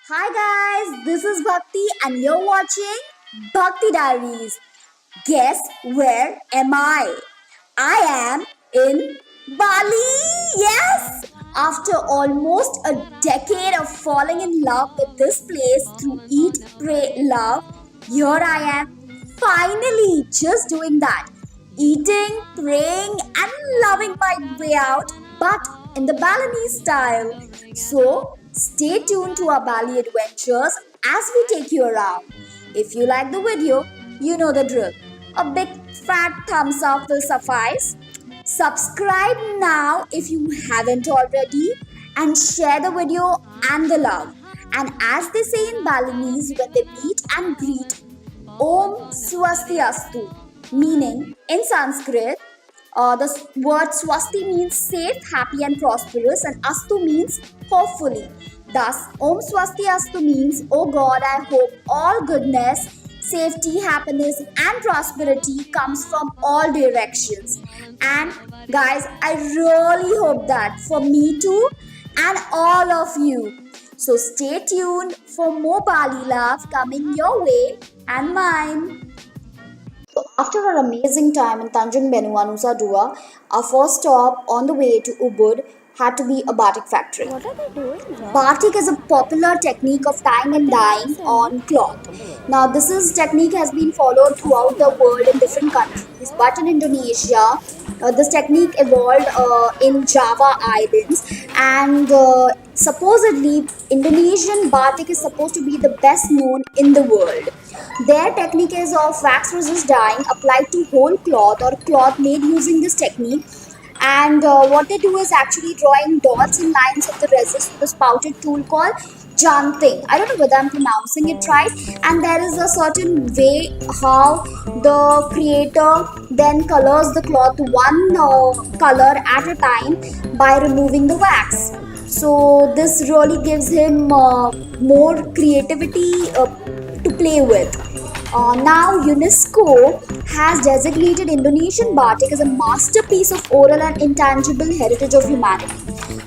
Hi guys, this is Bhakti and you're watching Bhakti Diaries. Guess where am I? I am in Bali. Yes! After almost a decade of falling in love with this place through Eat, Pray, Love, here I am finally just doing that. Eating, praying, and loving my way out, but in the Balinese style. So, stay tuned to our Bali adventures as we take you around. If you like the video, you know the drill. A big fat thumbs up will suffice. Subscribe now if you haven't already and share the video and the love. And as they say in Balinese when they meet and greet, Om Swastiastu, meaning in Sanskrit, the word Swasti means safe, happy, and prosperous, and Astu means hopefully. Thus, Om Swastiastu means, Oh God, I hope all goodness, safety, happiness, and prosperity comes from all directions. And guys, I really hope that for me too and all of you. So stay tuned for more Bali love coming your way and mine. So after our amazing time in Tanjung Benua, Nusa Dua, our first stop on the way to Ubud had to be a batik factory. What are they doing here? Batik is a popular technique of tying and dyeing on cloth. Now, technique has been followed throughout the world in different countries, but in Indonesia, this technique evolved in Java Islands, and supposedly Indonesian batik is supposed to be the best known in the world. Their technique is of wax resist dyeing applied to whole cloth or cloth made using this technique, and what they do is actually drawing dots and lines of the resist with a spouted tool called chanting. I don't know whether I'm pronouncing it right. And there is a certain way how the creator then colors the cloth one color at a time by removing the wax. So this really gives him more creativity to play with. Now, UNESCO has designated Indonesian batik as a masterpiece of oral and intangible heritage of humanity.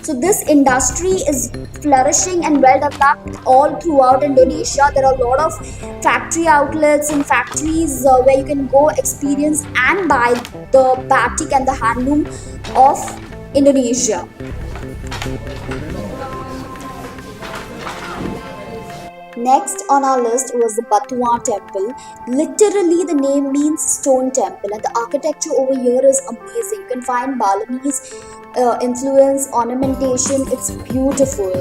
So, this industry is flourishing and well developed all throughout Indonesia. There are a lot of factory outlets and factories where you can go experience and buy the batik and the handloom of Indonesia. Next on our list was the Batuan temple. Literally, the name means stone temple, and the architecture over here is amazing. You can find Balinese influence, ornamentation. It's beautiful.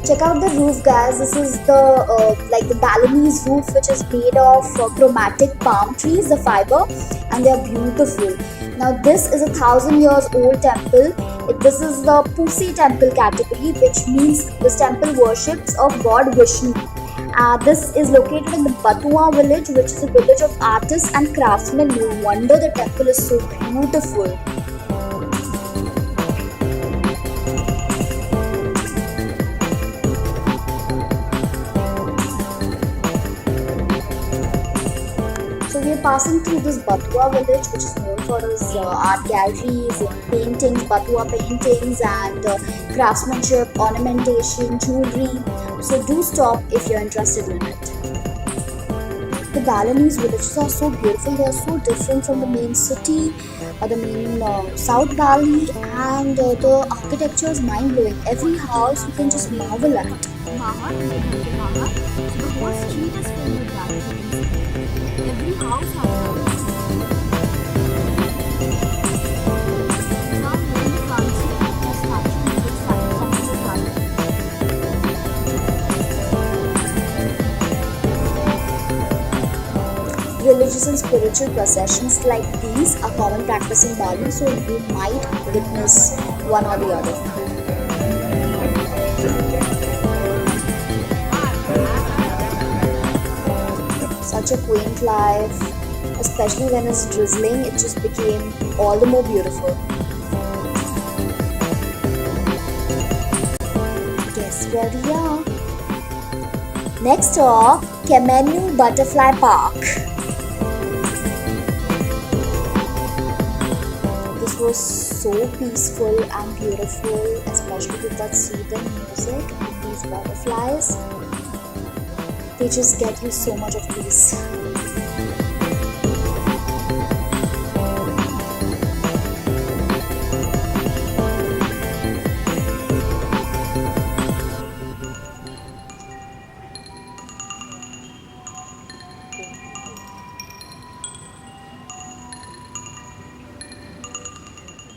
Check out the roof, guys. This is the Balinese roof, which is made of chromatic palm trees, the fiber, and they are beautiful. Now, this is a 1,000 years old temple. This is the Pusi temple category, which means this temple worships of God Vishnu. This is located in the Batuan village, which is a village of artists and craftsmen. No wonder the temple is so beautiful. So we are passing through this Batua village, which is known for its art galleries, paintings, Batua paintings, and craftsmanship, ornamentation, jewelry. So do stop if you're interested in it. The Balinese villages are so beautiful. They are so different from the main city, the main South Bali, and the architecture is mind-blowing. Every house you can just marvel at. Maha, the whole street is filled with that. Every house has that. Now, when you can't see the statue, you just something is happening. Religious and spiritual processions like these are common practice in Bali, so you might witness one or the other. Such a quaint life, especially when it's drizzling, it just became all the more beautiful. Guess where we are? Next stop, Kemenu Butterfly Park. This was so peaceful and beautiful, especially with that soothing music and these these butterflies, they just get you so much of peace.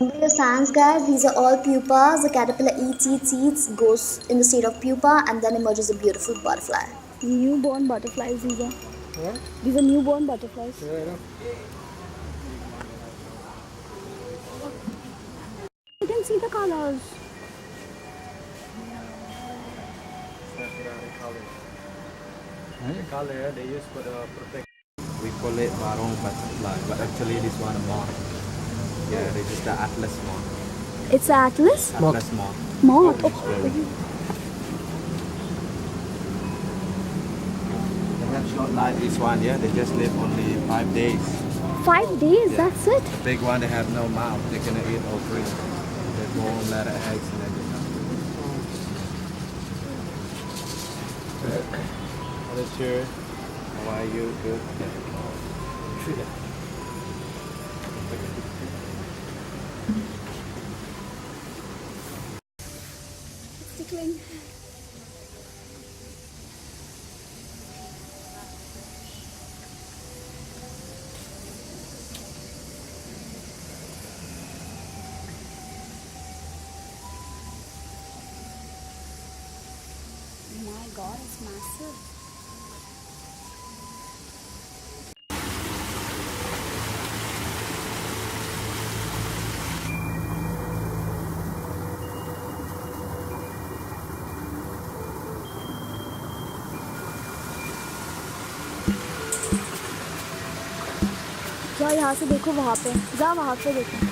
Remember your signs, guys. These are all pupas. The caterpillar eats, goes in the state of pupa, and then emerges a beautiful butterfly. Newborn butterflies, these are. What? These are newborn butterflies. Yeah, I know. You can see the colors. The color they use for the protect. We call it barong butterfly, but actually this one moth. Yeah, this is the atlas moth. It's atlas? Atlas moth. Moth. They have short life. This one, yeah, they just live only 5 days. 5 days, Yeah. that's it? The big one, they have no mouth. They can eat all three. They won't let it eggs and everything. Hello, sir. How are you? Good. Tickling. Oh my god, it's massive. जा यहाँ से देखो वहाँ पे जा वहाँ पे देखो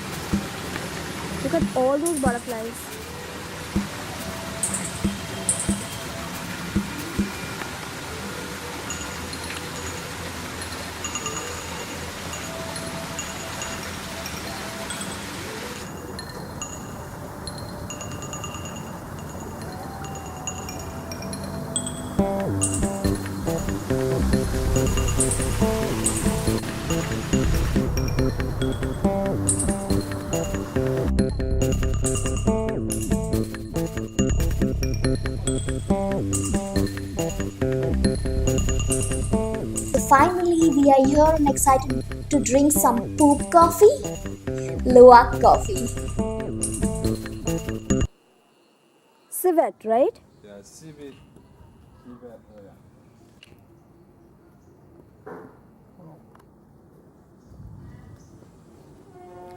look at all those butterflies Finally, we are here and excited to drink some poop coffee. Luwak coffee. civet right Yeah, civet. Civet, oh yeah.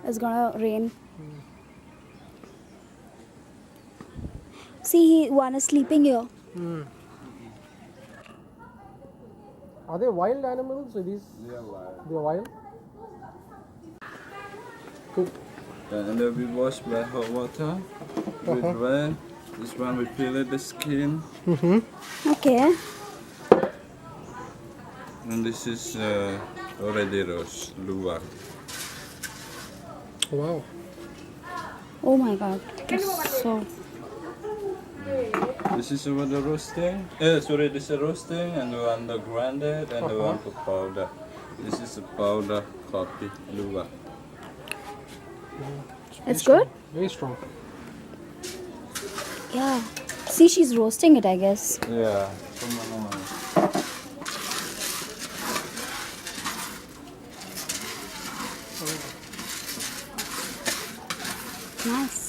it's gonna rain see one is sleeping here Are they wild animals? Are these? They are wild. They're wild. Cool. And then we wash by hot water with rain. This one we peel it the skin. okay And this is already roast, luwak. Wow. oh my god that's so This is over the roasting. Sorry, this is roasting, and the one the grinded, and the one for powder. This is a powder coffee, luwak. it's good Very strong. yeah see she's roasting it I guess Yeah. nice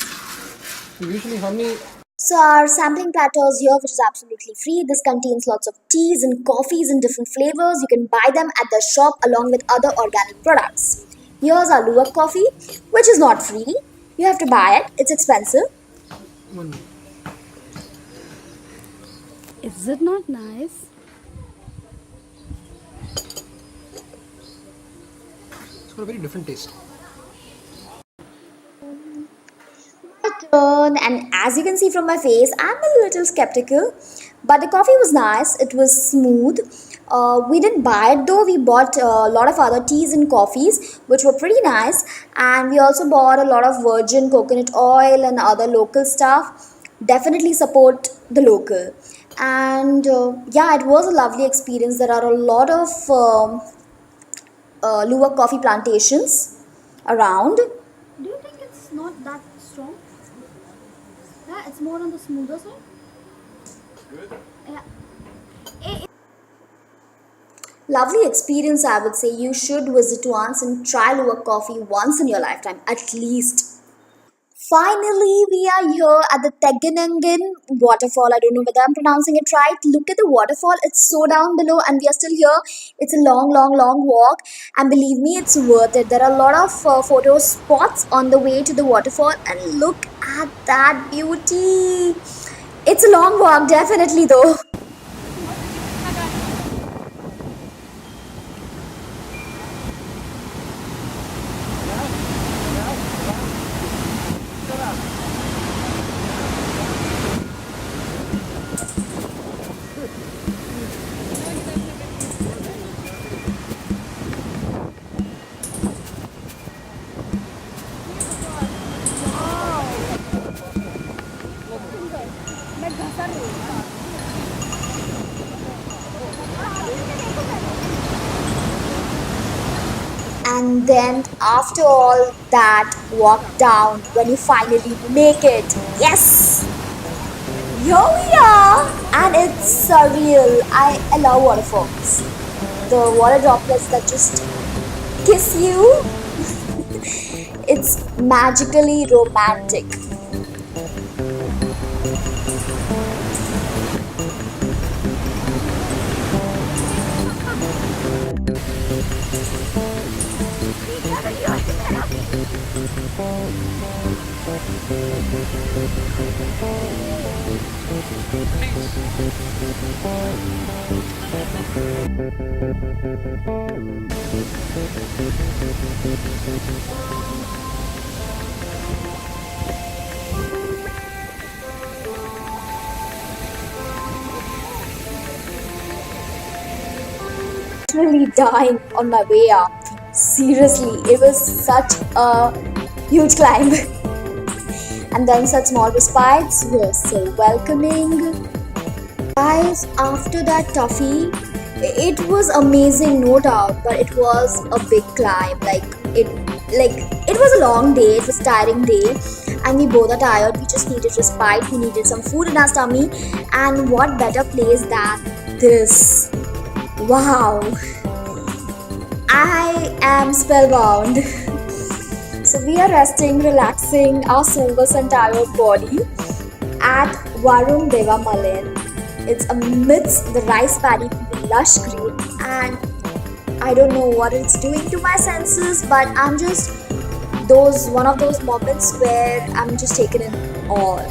So usually how many? So our sampling platter is here, which is absolutely free. This contains lots of teas and coffees in different flavors. You can buy them at the shop along with other organic products. Here's our Luwak coffee, which is not free. You have to buy it. It's expensive. One. is it not nice It's got a very different taste. And as you can see from my face, I'm a little skeptical, but the coffee was nice. It was smooth. We didn't buy it though. We bought a lot of other teas and coffees which were pretty nice, and we also bought a lot of virgin coconut oil and other local stuff. definitely support the local. And yeah, it was a lovely experience. There are a lot of Luwak coffee plantations around. Do you think it's not that strong? Yeah, it's more on the smoother side. Yeah. Lovely experience, I would say. You should visit once and try Luwak coffee once in your lifetime, at least. Finally, we are here at the Tegenungan waterfall. I don't know whether I'm pronouncing it right. Look at the waterfall. It's so down below, and we are still here. It's a long, long, long walk, and believe me, it's worth it. There are a lot of photo spots on the way to the waterfall, and look at that beauty. It's a long walk, definitely, though. And then, after all that walk down, when you finally make it, yes, here we are, and it's surreal. I love waterfalls. The water droplets that just kiss you, it's magically romantic. Literally dying on my way up. Seriously, it was such a huge climb. And then such small respites were so welcoming. Guys, after that toughie, it was amazing, no doubt, but it was a big climb. It was a long day, it was a tiring day, and we both are tired. We just needed respite, we needed some food in our tummy, and what better place than this? Wow, I am spellbound. So we are resting, relaxing our soulless and tired body at Varun Deva Malin. It's amidst the rice paddy field, lush green, and I don't know what it's doing to my senses, but I'm just those one of those moments where I'm just taken in awe.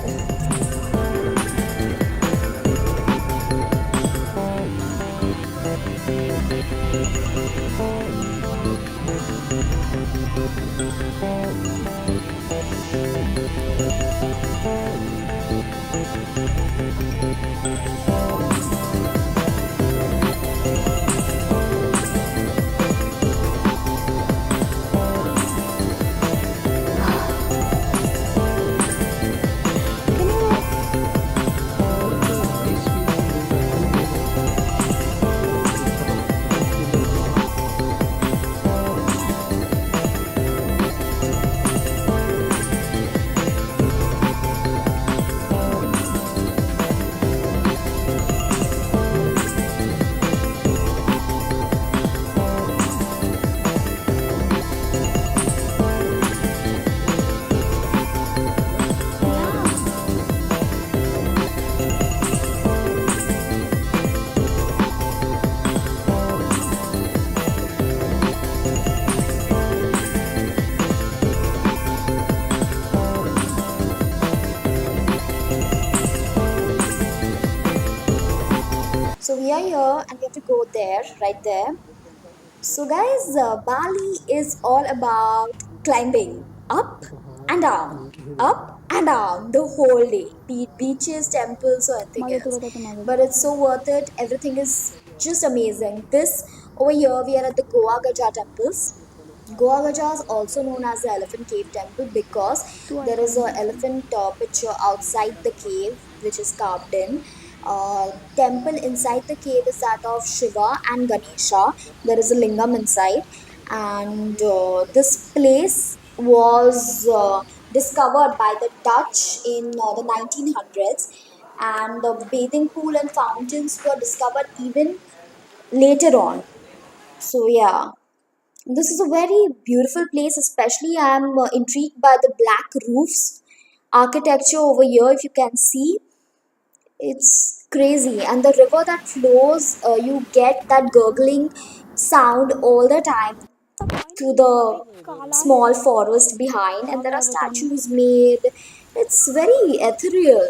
So we are here and we have to go there, right there. So guys, Bali is all about climbing up and down the whole day. Be it beaches, temples, or anything else. But it's so worth it. Everything is just amazing. This over here, we are at the Goa Gajah temples. Goa Gajah is also known as the Elephant Cave Temple because तो there is a iconic है. elephant picture outside the cave which is carved in. Temple inside the cave is that of Shiva and Ganesha. There is a lingam inside, and this place was discovered by the Dutch in the 1900s, and the bathing pool and fountains were discovered even later on. So yeah, this is a very beautiful place, especially I am intrigued by the black roofs architecture over here. If you can see, it's crazy. And the river that flows, you get that gurgling sound all the time through the काला है. small forest behind, and कहाँ there गया are button? statues made. It's very ethereal.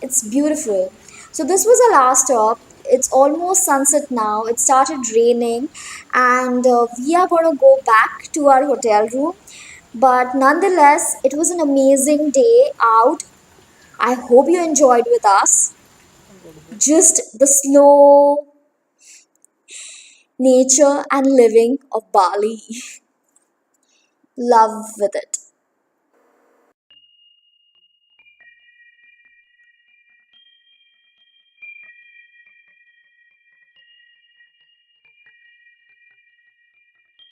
It's beautiful. So this was our last stop. It's almost sunset now. It started raining, and we are going to go back to our hotel room. But nonetheless, it was an amazing day out. I hope you enjoyed with us. Just the slow nature and living of Bali. Love with it.